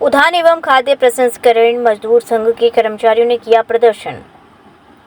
उद्यान एवं खाद्य प्रसंस्करण मजदूर संघ के कर्मचारियों ने किया प्रदर्शन।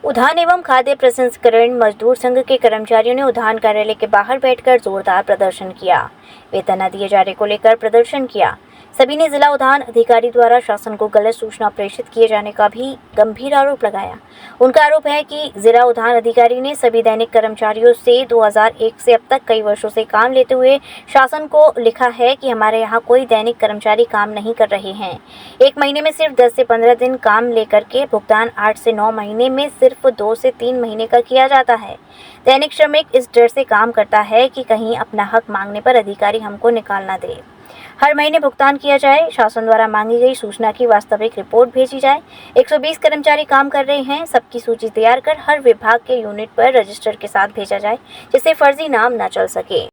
उद्यान एवं खाद्य प्रसंस्करण मजदूर संघ के कर्मचारियों ने उद्यान कार्यालय के बाहर बैठकर जोरदार प्रदर्शन किया। वेतन न दिए जाने को लेकर प्रदर्शन किया। सभी ने जिला उद्यान अधिकारी द्वारा शासन को गलत सूचना प्रेषित किए जाने का भी गंभीर आरोप लगाया। उनका आरोप है कि जिला उद्यान अधिकारी ने सभी दैनिक कर्मचारियों से 2001 से अब तक कई वर्षों से काम लेते हुए शासन को लिखा है कि हमारे यहाँ कोई दैनिक कर्मचारी काम नहीं कर रहे हैं। एक महीने में सिर्फ 10 से 15 दिन काम लेकर के भुगतान 8 से 9 महीने में सिर्फ 2 से 3 महीने का किया जाता है। दैनिक श्रमिक इस डर से काम करता है कि कहीं अपना हक मांगने पर अधिकारी हमको निकाल ना दे। हर महीने भुगतान किया जाए, शासन द्वारा मांगी गई सूचना की वास्तविक रिपोर्ट भेजी जाए। 120 कर्मचारी काम कर रहे हैं, सबकी सूची तैयार कर हर विभाग के यूनिट पर रजिस्टर के साथ भेजा जाए, जिससे फर्जी नाम न चल सके।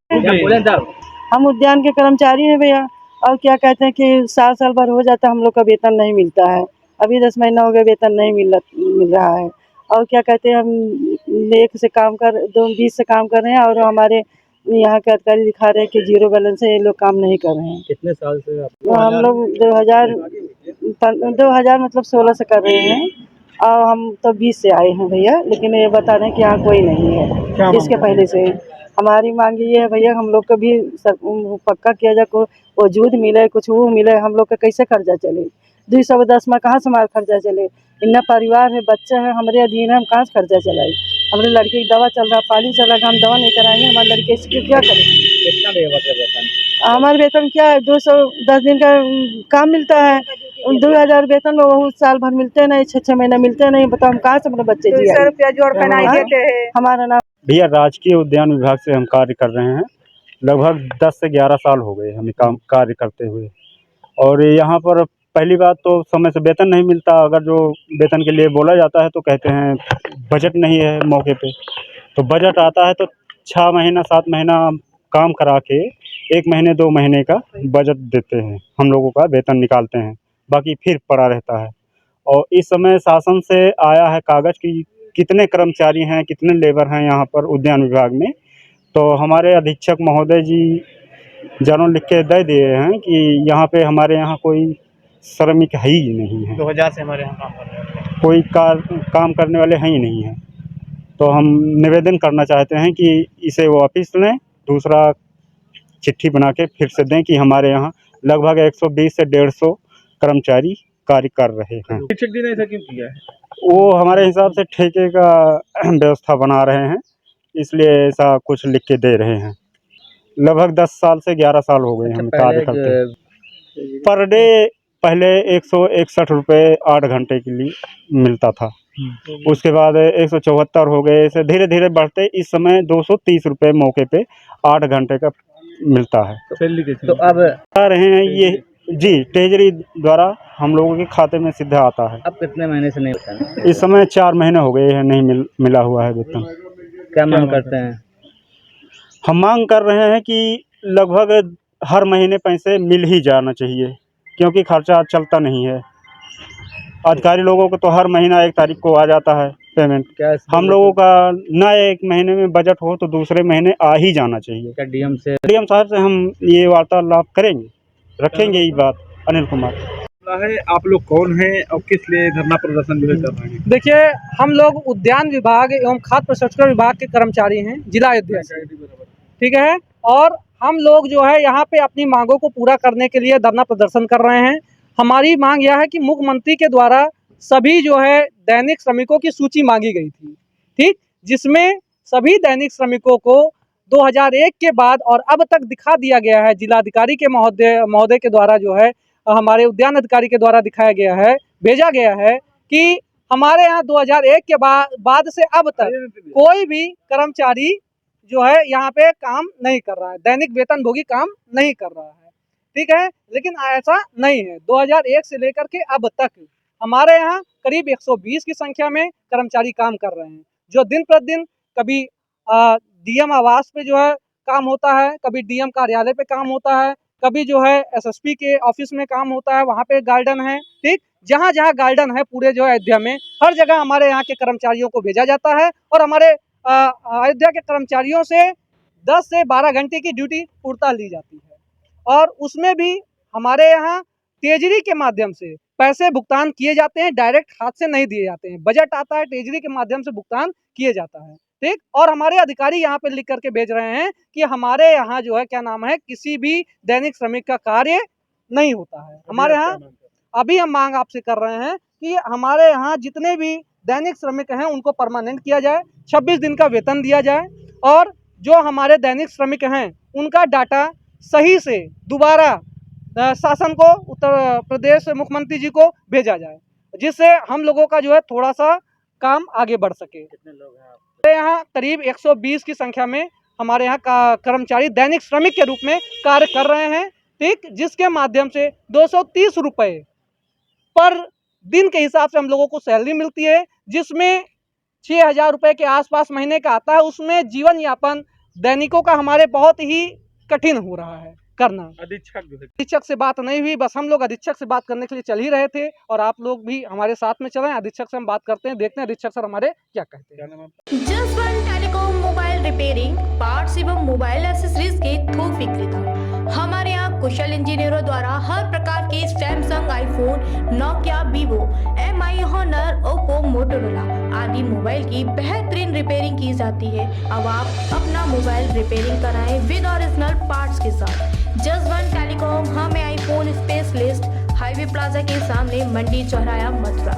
हम उद्यान के कर्मचारी हैं भैया, और क्या कहते हैं कि साल भर हो जाता है, हम लोग का वेतन नहीं मिलता है। अभी 10 महीना हो गया, वेतन नहीं मिल रहा है। और क्या कहते हैं, हम 20 से काम कर रहे हैं, और हमारे यहाँ के अधिकारी दिखा रहे हैं कि जीरो बैलेंस है, ये लोग काम नहीं कर रहे हैं। कितने साल से आप? हम लोग 2000 मतलब 16 से कर रहे हैं, और हम तो 20 से आए हैं भैया। लेकिन ये बता रहे हैं कि यहाँ कोई नहीं है इसके पहले से। हमारी मांग ये है भैया, हम लोग को भी पक्का किया जाए, को वजूद मिले, कुछ वो मिले। हम लोग का कैसे कर्जा चले? 210 में कहाँ से हमारा खर्चा चले? इतना परिवार है, बच्चे हैं हमारे अधीन है, हम कहाँ से कर्जा चलाए? हमारे लड़के की दवा चल रहा, पानी चल रहा, हम दवा नहीं कराएंगे, हमारे लड़के इसके क्या करें? कितना देगा वेतन? हमारे वेतन क्या है, 210 दिन का काम मिलता है। 2000 वेतन में वो साल भर मिलते नहीं, 6 महीना मिलते नहीं। बताओ हम कहाँ से अपने बच्चे जी? 200 रुपया जोड़ कर नहीं देते हैं। हमारा नाम भैया राजकीय उद्यान विभाग से हम कार्य कर रहे हैं। लगभग 10 से 11 साल हो गए हमें काम कार्य करते हुए। और यहाँ पर पहली बात तो समय से वेतन नहीं मिलता। अगर जो वेतन के लिए बोला जाता है तो कहते हैं बजट नहीं है मौके पे। तो बजट आता है तो 6 महीना 7 महीना काम करा के 1 महीने 2 महीने का बजट देते हैं, हम लोगों का वेतन निकालते हैं, बाकी फिर पड़ा रहता है। और इस समय शासन से आया है कागज़ कि कितने कर्मचारी हैं, कितने लेबर हैं यहाँ पर उद्यान विभाग में। तो हमारे अधीक्षक महोदय जी जर्नल लिख के दे दिए हैं कि यहाँ पे हमारे यहाँ कोई श्रमिक है ही नहीं है। 2000 से हमारे यहाँ काम कर रहे हैं। कोई काम करने वाले हैं ही नहीं हैं। तो हम निवेदन करना चाहते हैं कि इसे वापस लें, दूसरा चिट्ठी बना के फिर से दें कि हमारे यहाँ लगभग 120 से 150 कर्मचारी कार्य कर रहे हैं। शिक्षक जी ने ऐसा क्यों किया है? वो हमारे हिसाब से ठेके का व्यवस्था बना रहे हैं, इसलिए ऐसा कुछ लिख के दे रहे हैं। लगभग 10 साल से 11 साल हो गए हम कार्य करते। पर डे पहले 161 रुपये 8 घंटे के लिए मिलता था। उसके बाद 174 हो गए। ऐसे धीरे धीरे बढ़ते इस समय 230 रुपये मौके पे 8 घंटे का मिलता है। तो अब आ रहे हैं ये जी ट्रेजरी द्वारा हम लोगों के खाते में सीधा आता है। अब कितने महीने से नहीं होता है? इस समय 4 महीने हो गए हैं, नहीं मिला हुआ है वेतन। क्या मांग करते हैं? हम मांग कर रहे हैं कि लगभग हर महीने पैसे मिल ही जाना चाहिए, क्योंकि खर्चा चलता नहीं है। अधिकारी लोगों को तो हर महीना 1 तारीख को आ जाता है पेमेंट। क्या हम लोगों का न 1 महीने में बजट हो तो दूसरे महीने आ ही जाना चाहिए। क्या डीएम साहब से हम ये वार्तालाप करेंगे, रखेंगे ये बात। अनिल कुमार है। आप लोग कौन हैं और किस लिए धरना प्रदर्शन जो है कर रहे हैं? देखिए, हम लोग उद्यान विभाग एवं खाद्य प्रसंस्करण विभाग के कर्मचारी हैं जिला अयोध्या से, ठीक है। और हम लोग जो है यहाँ पे अपनी मांगों को पूरा करने के लिए धरना प्रदर्शन कर रहे हैं। हमारी मांग यह है कि मुख्यमंत्री के द्वारा सभी जो है दैनिक श्रमिकों की सूची मांगी गई थी, ठीक, जिसमें सभी दैनिक श्रमिकों को 2001 के बाद और अब तक दिखा दिया गया है। जिलाधिकारी के महोदय के द्वारा जो है, हमारे उद्यान अधिकारी के द्वारा दिखाया गया है, भेजा गया है कि हमारे यहाँ 2001 के बाद से अब तक कोई भी कर्मचारी जो है यहाँ पे काम नहीं कर रहा है, दैनिक वेतनभोगी काम नहीं कर रहा है, ठीक है। लेकिन ऐसा नहीं है। 2001 से लेकर के अब तक हमारे यहाँ करीब 120 की संख्या में कर्मचारी काम कर रहे हैं, जो दिन प्रतिदिन कभी डीएम आवास पे जो है काम होता है, कभी डीएम कार्यालय पे काम होता है, कभी जो है एसएसपी के ऑफिस में काम होता है, वहाँ पे गार्डन है, ठीक। जहाँ जहाँ गार्डन है पूरे जो है अयोध्या में, हर जगह हमारे यहाँ के कर्मचारियों को भेजा जाता है और हमारे अयोध्या के कर्मचारियों से 10 से 12 घंटे की ड्यूटी पूर्णतः ली जाती है। और उसमें भी हमारे यहाँ ट्रेजरी के माध्यम से पैसे भुगतान किए जाते हैं, डायरेक्ट हाथ से नहीं दिए जाते हैं। बजट आता है, ट्रेजरी के माध्यम से भुगतान किए जाता है, ठीक। और हमारे अधिकारी यहाँ पे लिख करके भेज रहे हैं कि हमारे यहाँ जो है क्या नाम है, किसी भी दैनिक श्रमिक का कार्य नहीं होता है। हमारे यहाँ अभी हम मांग आपसे कर रहे हैं कि हमारे यहाँ जितने भी दैनिक श्रमिक हैं उनको परमानेंट किया जाए, 26 दिन का वेतन दिया जाए, और जो हमारे दैनिक श्रमिक हैं उनका डाटा सही से दोबारा शासन को, उत्तर प्रदेश मुख्यमंत्री जी को भेजा जाए, जिससे हम लोगों का जो है थोड़ा सा काम आगे बढ़ सके। कितने लोग हैं आप? हमारे यहाँ करीब 120 की संख्या में हमारे यहाँ का कर्मचारी दैनिक श्रमिक के रूप में कार्य कर रहे हैं, ठीक, जिसके माध्यम से 230 रुपये पर दिन के हिसाब से हम लोगों को सैलरी मिलती है, जिसमें 6,000 रुपये के आसपास महीने का आता है। उसमें जीवन यापन दैनिकों का हमारे बहुत ही कठिन हो रहा है करना। अधीक्षक जो है, अधीक्षक से बात नहीं हुई, बस हम लोग अधीक्षक से बात करने के लिए चल ही रहे थे, और आप लोग भी हमारे साथ में चलें। अधीक्षक से हम बात करते हैं, देखते हैं अधीक्षक सर हमारे क्या कहते हैं। क्या नाम है आपका? Jaswant telecom mobile repairing, parts एवं मोबाइल एक्सेसरीज के थोक विक्रेता। हमारे यहाँ कुशल इंजीनियरों द्वारा हर प्रकार के Samsung, iPhone, Nokia, Vivo, MI, Honor, Oppo, Motorola आदि मोबाइल की बेहतरीन रिपेयरिंग की जाती है। अब आप अपना मोबाइल रिपेयरिंग कराएं विद ओरिजिनल पार्ट्स के साथ। जसवंत टेलीकॉम, हमें आईफोन स्पेशलिस्ट, हाईवे प्लाजा के सामने, मंडी चौराया, मथुरा।